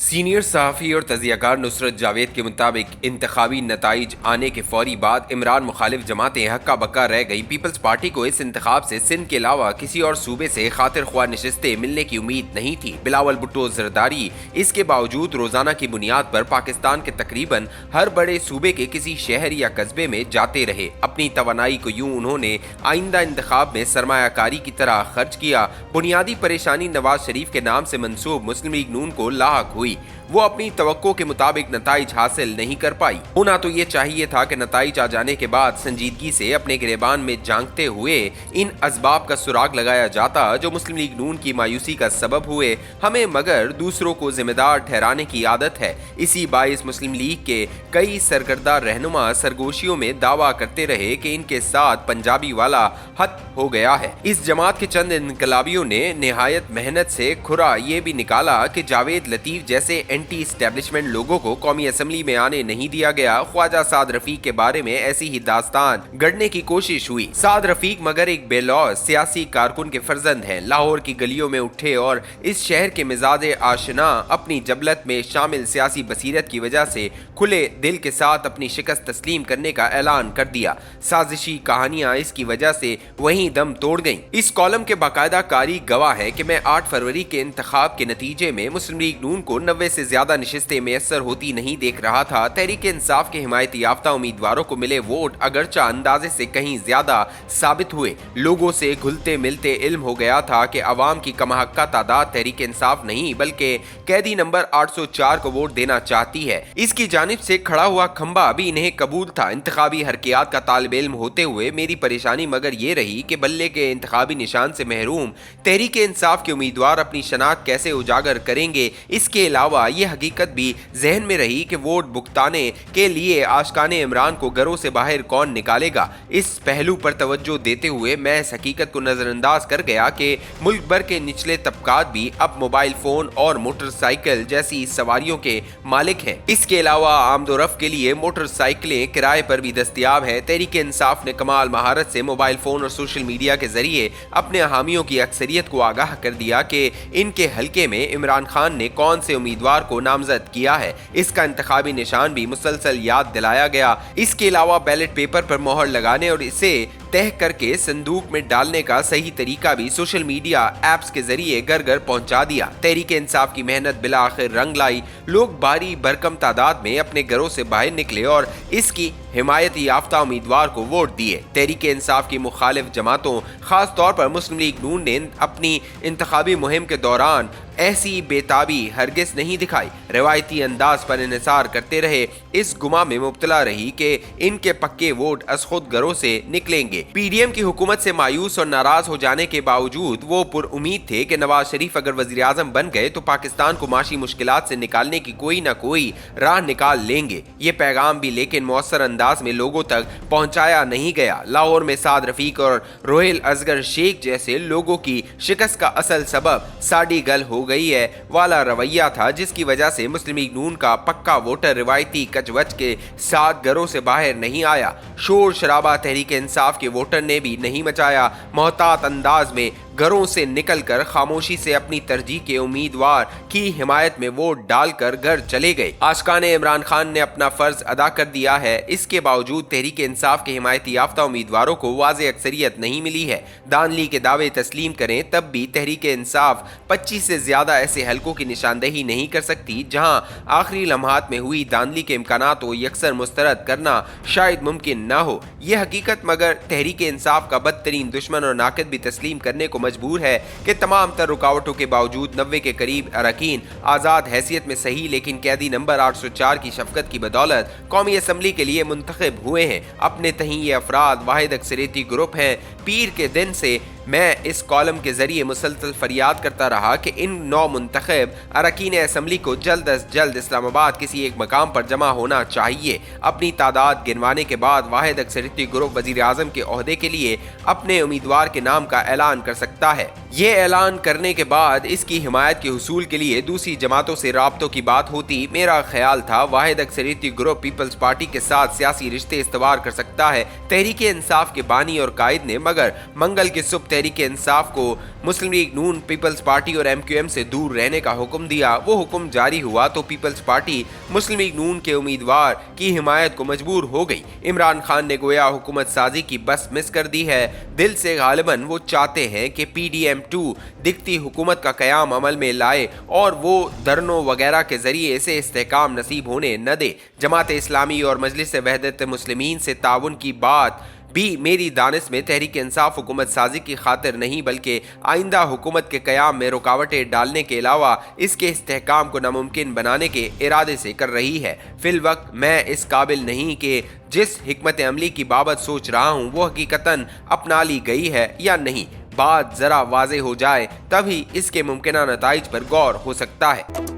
Senior सहाफ़ी और तज़ियाकार नुसरत जावेद के मुताबिक इंतखाबी नताइज आने के फौरी बाद इमरान मुखालिफ जमातें हक्का बक्का रह गई। पीपल्स पार्टी को इस इंतखाब से सिंध के अलावा किसी और सूबे से खातिर ख्वाह नशिस्तें मिलने की उम्मीद नहीं थी। बिलावल भुट्टो जरदारी इसके बावजूद रोजाना की बुनियाद पर पाकिस्तान के तकरीबन हर बड़े सूबे के किसी शहर या कस्बे में जाते रहे। अपनी तवानाई को यूं उन्होंने आइंदा इंतखाब में सरमायाकारी की तरह खर्च किया। बुनियादी परेशानी नवाज शरीफ के नाम से मंसूब मुस्लिम लीग नून को लाहक हुई। वो अपनी तवक्को के मुताबिक नताइज हासिल नहीं कर पाई। होना तो ये चाहिए था कि नताइज आ जाने के बाद संजीदगी से अपने गिरेबान में झांकते हुए इन असबाब का सुराग लगाया जाता जो मुस्लिम लीग नून की मायूसी का सबब हुए। हमें मगर दूसरों को जिम्मेदार ठहराने की आदत है। इसी बाइस मुस्लिम लीग के कई सरकर्दा रहनुमा सरगोशियों में दावा करते रहे कि इनके साथ पंजाबी वाला हद हो गया है। इस जमात के चंद इनकलाबियों ने निहायत मेहनत से खुरा ये भी निकाला कि जावेद लतीफ जैसे एंटी एस्टेब्लिशमेंट लोगों को कौमी असम्बली में आने नहीं दिया गया। ख्वाजा साद रफीक के बारे में ऐसी ही दास्तान गढ़ने की कोशिश हुई। साद रफीक मगर एक बेलौस सियासी कारकुन के फर्जंद हैं। लाहौर की गलियों में उठे और इस शहर के मिजाज आशना अपनी जबलत में शामिल सियासी बसीरत की वजह से खुले दिल के साथ अपनी शिकस्त तस्लीम करने का ऐलान कर दिया। साजिशी कहानियां इसकी वजह से वहीं दम तोड़ गईं। इस कॉलम के बाकायदा कारी गवाह है कि मैं 8 फरवरी के इंतखाब के नतीजे में मुस्लिम लीग नून को 90 से ज्यादा नशिस्तें मैसर होती नहीं देख रहा था। तहरीक इंसाफ के हिमायत याफ्ता उम्मीदवारों को मिले वोट अगरचा अंदाजे से कहीं ज्यादा साबित हुए। लोगों से घुलते मिलते इल्म हो गया था कि अवाम की कमहक्का तादाद तहरीक इंसाफ नहीं बल्कि कैदी नंबर 804 को वोट देना चाहती है। इसकी जानिब से खड़ा हुआ खंबा भी इन्हें कबूल था। इंतखाबी हरकियात का तालिब इल्म होते हुए मेरी परेशानी मगर ये रही कि बल्ले के इंतखाबी निशान से महरूम तहरीक इंसाफ के उम्मीदवार अपनी शनाख्त कैसे उजागर करेंगे। इसके अलावा ये हकीकत भी जहन में रही कि वोट भुगताने के लिए आशकाने इमरान को घरों से बाहर कौन निकालेगा। इस पहलू पर तवज्जो देते हुए मैं इस हकीकत को नजरअंदाज कर गया कि मुल्क भर के निचले तबकात भी अब मोबाइल फोन और मोटरसाइकिल जैसी सवारियों के मालिक हैं। इसके अलावा आमदोरफ्त के लिए मोटरसाइकिलें किराए पर भी दस्तयाब है। तहरीक इंसाफ ने कमाल महारत से मोबाइल फोन और सोशल मीडिया के जरिए अपने हामियों की अक्सरियत को आगाह कर दिया कि इनके हलके में इमरान खान ने कौन से उम्मीदवार को नामजद किया है। इसका इंतखाबी निशान भी मुसलसल याद दिलाया गया। इसके अलावा बैलेट पेपर पर मोहर लगाने और इसे तह करके संदूक में डालने का सही तरीका भी सोशल मीडिया एप्स के जरिए घर घर पहुंचा दिया। तहरीक इंसाफ की मेहनत बिला आखिर रंग लाई। लोग भारी भरकम तादाद में अपने घरों से बाहर निकले और इसकी हिमायत याफ्ता उम्मीदवार को वोट दिए। तहरीक इंसाफ की मुखालिफ जमातों खास तौर पर मुस्लिम लीग नून ने अपनी इंतखाबी मुहिम के दौरान ऐसी बेताबी हरगिज नहीं दिखाई। रवायती अंदाज पर इन्हिसार करते रहे। इस गुमा में मुब्तला रही कि इनके पक्के वोट अज खुद घरों से निकलेंगे। पीडीएम की हुकूमत से मायूस और नाराज हो जाने के बावजूद वो पुर उम्मीद थे कि नवाज शरीफ अगर वजीर आजम बन गए तो पाकिस्तान को माशी मुश्किलात से निकालने की कोई ना कोई राह निकाल लेंगे। ये पैगाम भी लेकिन मौसर अंदाज में लोगों तक पहुंचाया नहीं गया। लाहौर में साद रफीक और रोहेल असगर शेख जैसे लोगों की शिकस्त का असल सबब साड़ी गल हो गई है वाला रवैया था, जिसकी वजह से मुस्लिम लीग नून का पक्का वोटर रिवायती कचवच के साथ घरों से बाहर नहीं आया। शोर शराबा तहरीक इंसाफ के वोटर ने भी नहीं मचाया। मोहतात अंदाज में घरों से निकलकर खामोशी से अपनी तरजीह के उम्मीदवार की हिमायत में वोट डालकर घर चले गए। आशकाने इमरान खान ने अपना फर्ज अदा कर दिया है। इसके बावजूद तहरीक इंसाफ के हिमायत याफ्ता उम्मीदवारों को वाज़ेह अक्सरियत नहीं मिली है। दानली के दावे तस्लीम करें तब भी तहरीक इंसाफ 25 से ज्यादा ऐसे हलकों की निशानदेही नहीं कर सकती जहां आखिरी लम्हात में हुई दानली के इम्कानात को यकसर मुस्तरद करना शायद मुमकिन न हो। यह हकीकत मगर तहरीक इंसाफ का बदतरीन दुश्मन और नाकिद भी तस्लीम करने को मजबूर है कि तमाम तर रुकावटों के बावजूद 90 के करीब अरकान आज़ाद हैसियत में सही लेकिन कैदी नंबर 804 की शफकत की बदौलत कौमी असम्बली के लिए मुंतखब हुए हैं। अपने तहीं ये अफराद वाहिद अक्सरियती ग्रुप हैं। पीर के दिन से मैं इस कॉलम के जरिए मुसलसल फरियाद करता रहा कि इन 9 मुंतखब अरकान असम्बली को जल्द अज जल्द इस्लामाबाद किसी एक मकाम पर जमा होना चाहिए। अपनी तादाद गिनवाने के बाद वाहिद अक्सरियती ग्रुप वजीर आजम के ओहदे के लिए अपने उम्मीदवार के नाम का ऐलान कर सकता है। ये ऐलान करने के बाद इसकी हिमायत के हुसूल के लिए दूसरी जमातों से राब्तों की बात होती। मेरा ख्याल था वाहिद अक्सरियती ग्रुप पीपल्स पार्टी के साथ सियासी रिश्ते इस्तवार कर सकता है। तहरीक इंसाफ के बानी और कायद ने मगर मंगल के सुबह तहरीक इंसाफ को मुस्लिम लीग नून, पीपल्स पार्टी और MQM से दूर रहने का हुक्म दिया, वो हुक्म जारी हुआ तो पीपल्स पार्टी मुस्लिम लीग नून के उम्मीदवार की हिमायत को मजबूर हो गई। इमरान खान ने गोया हुकूमत साजी की बस मिस कर दी है। दिल से गालिबन वो चाहते हैं कि PDM-2 दिखती हुकूमत का कयाम अमल में लाए और वो धरनों वगैरह के जरिए इसे इस्तेहकाम नसीब होने न दे। जमात इस्लामी और मजलिस वहदत मुस्लिमीन से ताउन की बात भी मेरी दानिश में तहरीक इंसाफ हुकूमत साजी की खातिर नहीं बल्कि आइंदा हुकूमत के क़याम में रुकावटें डालने के अलावा इसके इस्तेहकाम को नामुमकिन बनाने के इरादे से कर रही है। फिल वक्त मैं इस काबिल नहीं कि जिस हिकमत अमली की बाबत सोच रहा हूँ वो हकीकतन अपना ली गई है या नहीं। बात ज़रा वाज़े हो जाए तभी इसके मुमकिना नताइज पर गौर हो सकता है।